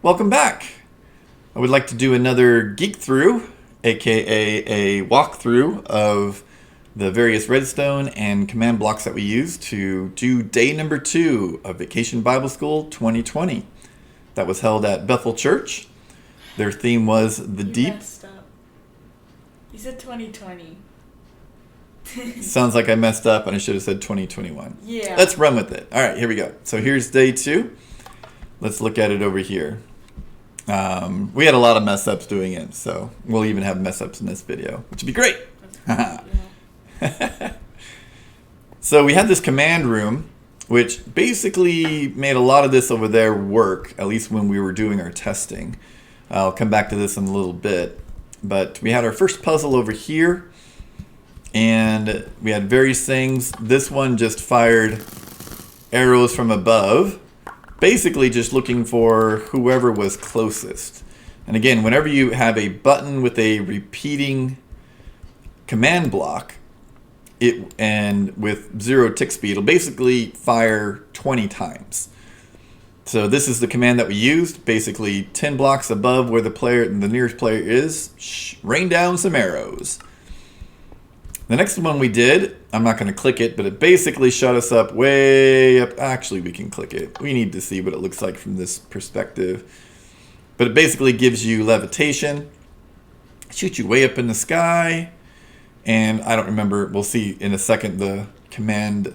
Welcome back. I would like to do another Geek Thru, aka a walkthrough of the various redstone and command blocks that we use to do day number 2 of Vacation Bible School 2020. That was held at Bethel Church. Their theme was the deep. Messed up. You said 2020. Sounds like I messed up and I should have said 2021. Yeah. Let's run with it. All right, here we go. So here's day 2. Let's look at it over here. We had a lot of mess ups doing it, so we'll even have mess ups in this video, which would be great. So we had this command room, which basically made a lot of this over there work, at least when we were doing our testing. I'll come back to this in a little bit. But we had our first puzzle over here, and we had various things. This one just fired arrows from above, basically just looking for whoever was closest. And again, whenever you have a button with a repeating command block, and with 0 tick speed, it'll basically fire 20 times. So this is the command that we used, basically 10 blocks above where the nearest player is, rain down some arrows. The next one we did, I'm not going to click it, but it basically shut us up way up. Actually, we can click it. We need to see what it looks like from this perspective. But it basically gives you levitation, shoots you way up in the sky, and I don't remember, we'll see in a second the command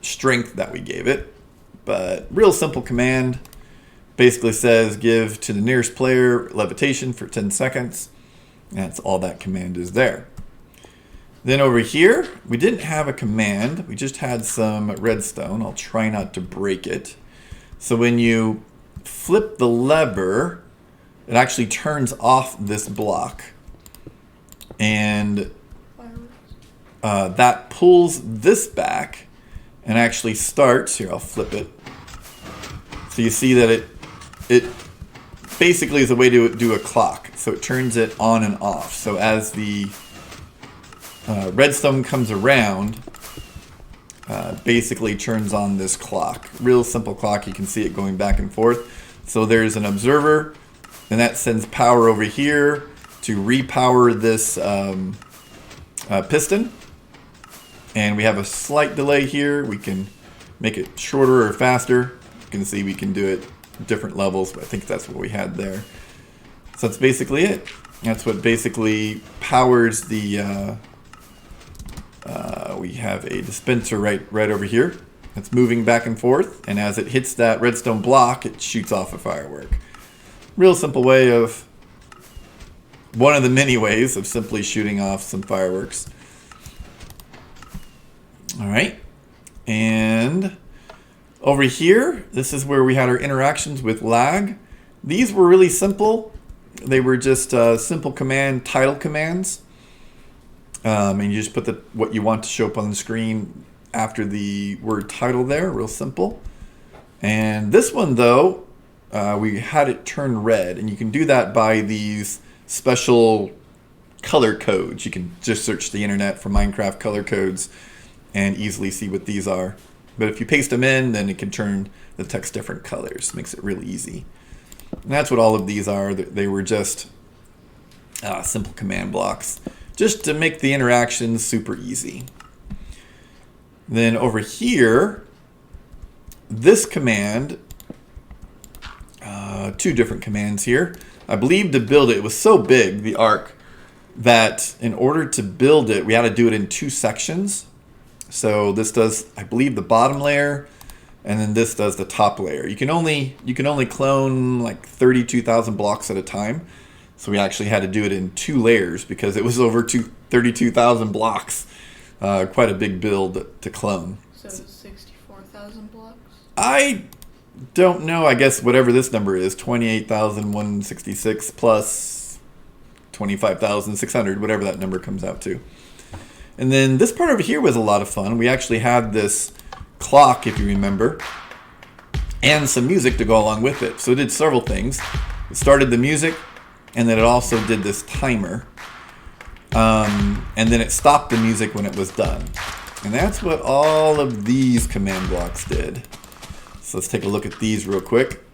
strength that we gave it. But real simple command, basically says give to the nearest player levitation for 10 seconds. That's all that command is there. Then over here, we didn't have a command. We just had some redstone. I'll try not to break it. So when you flip the lever, it actually turns off this block. And that pulls this back and actually starts. Here, I'll flip it. So you see that it basically is a way to do a clock. So it turns it on and off. So as the redstone comes around, basically turns on this clock. Real simple clock. You can see it going back and forth. So there's an observer, and that sends power over here to repower this piston. And we have a slight delay here. We can make it shorter or faster. You can see we can do it different levels, but I think that's what we had there. So that's basically it. That's what basically powers the we have a dispenser right over here. It's moving back and forth, and as it hits that redstone block, it shoots off a firework. Real simple way of, one of the many ways of simply shooting off some fireworks. All right, and over here, this is where we had our interactions with lag. These were really simple. They were just simple command title commands. And you just put what you want to show up on the screen after the word title there, real simple. And this one though, we had it turn red, and you can do that by these special color codes. You can just search the internet for Minecraft color codes and easily see what these are. But if you paste them in, then it can turn the text different colors. Makes it really easy. And that's what all of these are. They were just simple command blocks, just to make the interactions super easy. Then over here, this command, 2 different commands here. I believe to build it, it was so big, the arc, that in order to build it, we had to do it in 2 sections. So this does, I believe, the bottom layer, and then this does the top layer. You can only clone like 32,000 blocks at a time. So we actually had to do it in 2 layers because it was over 32,000 blocks. Quite a big build to clone. So 64,000 blocks? I don't know. I guess whatever this number is, 28,166 plus 25,600, whatever that number comes out to. And then this part over here was a lot of fun. We actually had this clock, if you remember, and some music to go along with it. So it did several things. It started the music, and then it also did this timer. And then it stopped the music when it was done. And that's what all of these command blocks did. So let's take a look at these real quick.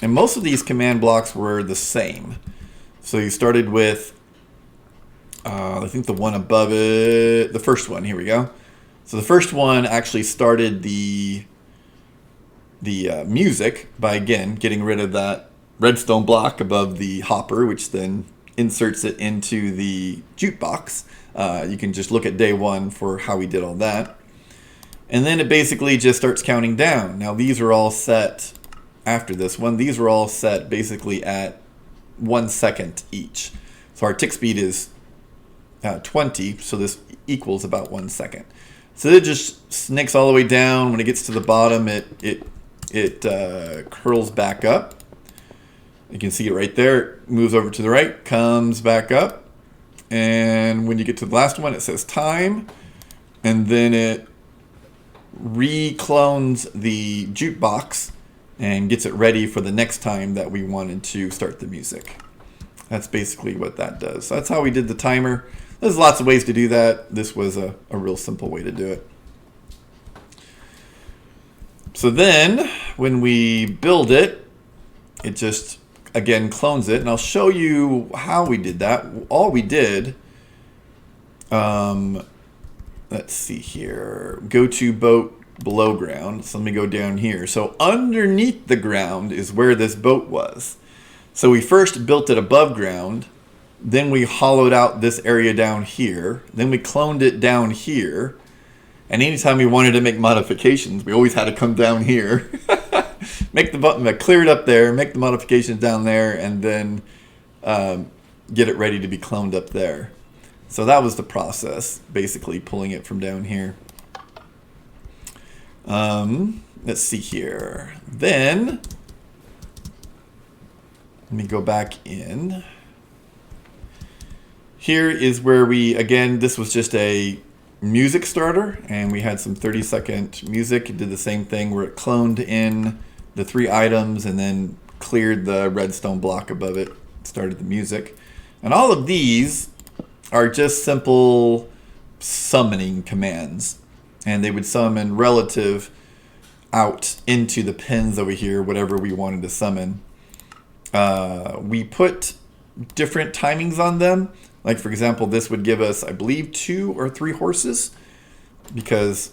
And most of these command blocks were the same. So you started with, I think the one above it, the first one, here we go. So the first one actually started the music by, again, getting rid of that redstone block above the hopper, which then inserts it into the jukebox. You can just look at day one for how we did all that. And then it basically just starts counting down. Now these are all set after this one. These are all set basically at 1 second each. So our tick speed is 20, so this equals about 1 second. So it just snakes all the way down. When it gets to the bottom, it curls back up. You can see it right there. It moves over to the right, comes back up. And when you get to the last one, it says time. And then it re-clones the jukebox and gets it ready for the next time that we wanted to start the music. That's basically what that does. So that's how we did the timer. There's lots of ways to do that. This was a real simple way to do it. So then when we build it, it just, again, clones it. And I'll show you how we did that. All we did, let's see here, go to boat below ground. So let me go down here. So underneath the ground is where this boat was. So we first built it above ground. Then we hollowed out this area down here. Then we cloned it down here. And anytime we wanted to make modifications, we always had to come down here. Make the button, clear it up there, make the modifications down there, and then get it ready to be cloned up there. So that was the process, basically pulling it from down here. Let's see here. Then, let me go back in. Here is where we, again, this was just a music starter, and we had some 30-second music. It did the same thing where it cloned in the 3 items and then cleared the redstone block above it, started the music. And all of these are just simple summoning commands. And they would summon relative out into the pins over here, whatever we wanted to summon. We put different timings on them. Like, for example, this would give us, I believe, 2 or 3 horses. Because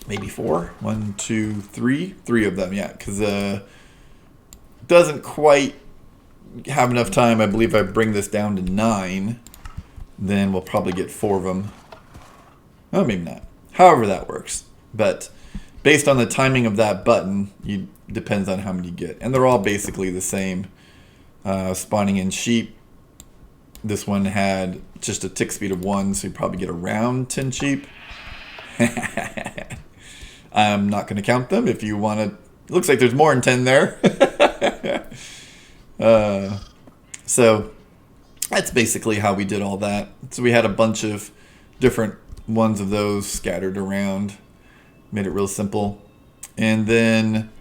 maybe 4. 1, 2, 3. 3 of them, yeah. Because doesn't quite have enough time. I believe if I bring this down to 9, then we'll probably get 4 of them. Oh, maybe not. However that works. But based on the timing of that button, depends on how many you get. And they're all basically the same. Spawning in sheep. This one had just a tick speed of 1, so you probably get around 10 sheep. I'm not going to count them. If you want to, it looks like there's more than 10 there. So that's basically how we did all that. So we had a bunch of different ones of those scattered around. Made it real simple. And then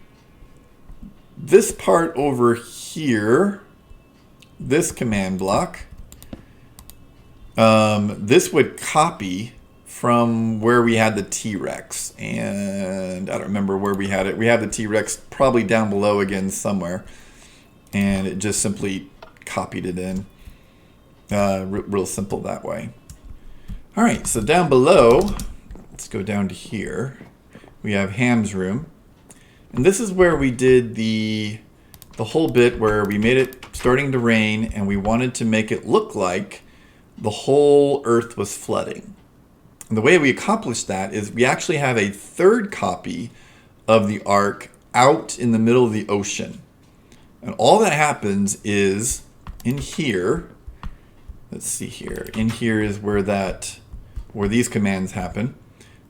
this part over here, this command block, this would copy from where we had the T-Rex. And I don't remember where we had it. We had the T-Rex probably down below again somewhere. And it just simply copied it in. Real simple that way. All right, so down below, let's go down to here. We have Ham's room. And this is where we did the whole bit where we made it starting to rain, and we wanted to make it look like the whole earth was flooding. And the way we accomplished that is we actually have a third copy of the Ark out in the middle of the ocean. And all that happens is in here, let's see here, in here is where these commands happen.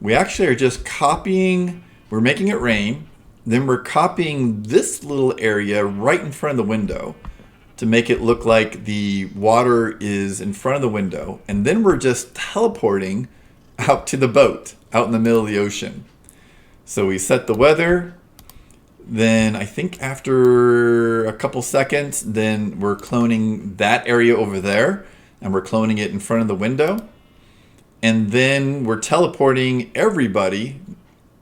We actually are just copying, we're making it rain, then we're copying this little area right in front of the window to make it look like the water is in front of the window. And then we're just teleporting out to the boat, out in the middle of the ocean. So we set the weather. Then I think after a couple seconds, then we're cloning that area over there. And we're cloning it in front of the window. And then we're teleporting everybody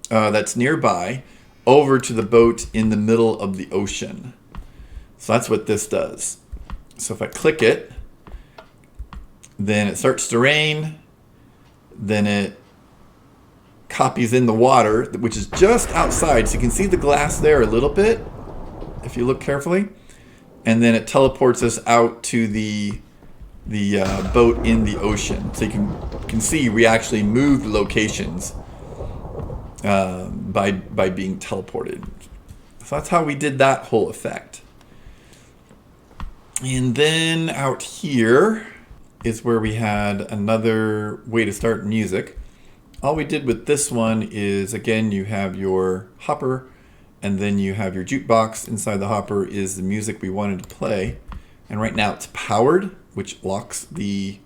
that's nearby over to the boat in the middle of the ocean. So that's what this does. So if I click it, then it starts to rain, then it copies in the water, which is just outside. So you can see the glass there a little bit, if you look carefully. And then it teleports us out to the boat in the ocean. So you can see we actually moved locations by being teleported. So that's how we did that whole effect. And then out here is where we had another way to start music. All we did with this one is, again, you have your hopper, and then you have your jukebox. Inside the hopper is the music we wanted to play. And right now it's powered, which locks the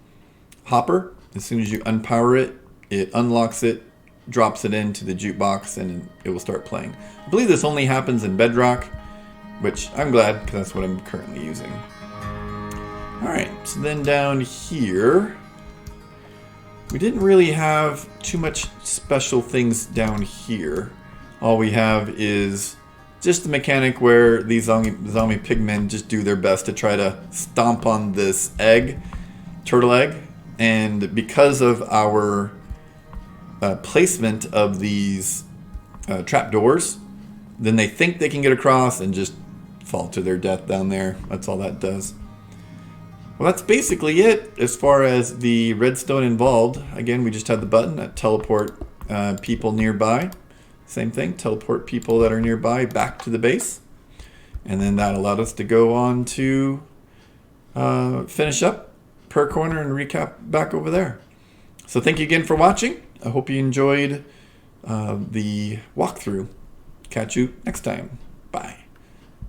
hopper. As soon as you unpower it, it unlocks it, drops it into the jukebox, and it will start playing. I believe this only happens in Bedrock, which I'm glad, because that's what I'm currently using. Alright, so then down here, we didn't really have too much special things down here. All we have is just the mechanic where these zombie pigmen just do their best to try to stomp on this egg, turtle egg. And because of our placement of these trapdoors, then they think they can get across and just fall to their death down there. That's all that does. Well, that's basically it as far as the redstone involved. Again, we just had the button that teleport people nearby. Same thing, teleport people that are nearby back to the base. And then that allowed us to go on to finish up per corner and recap back over there. So thank you again for watching. I hope you enjoyed the walkthrough. Catch you next time. Bye.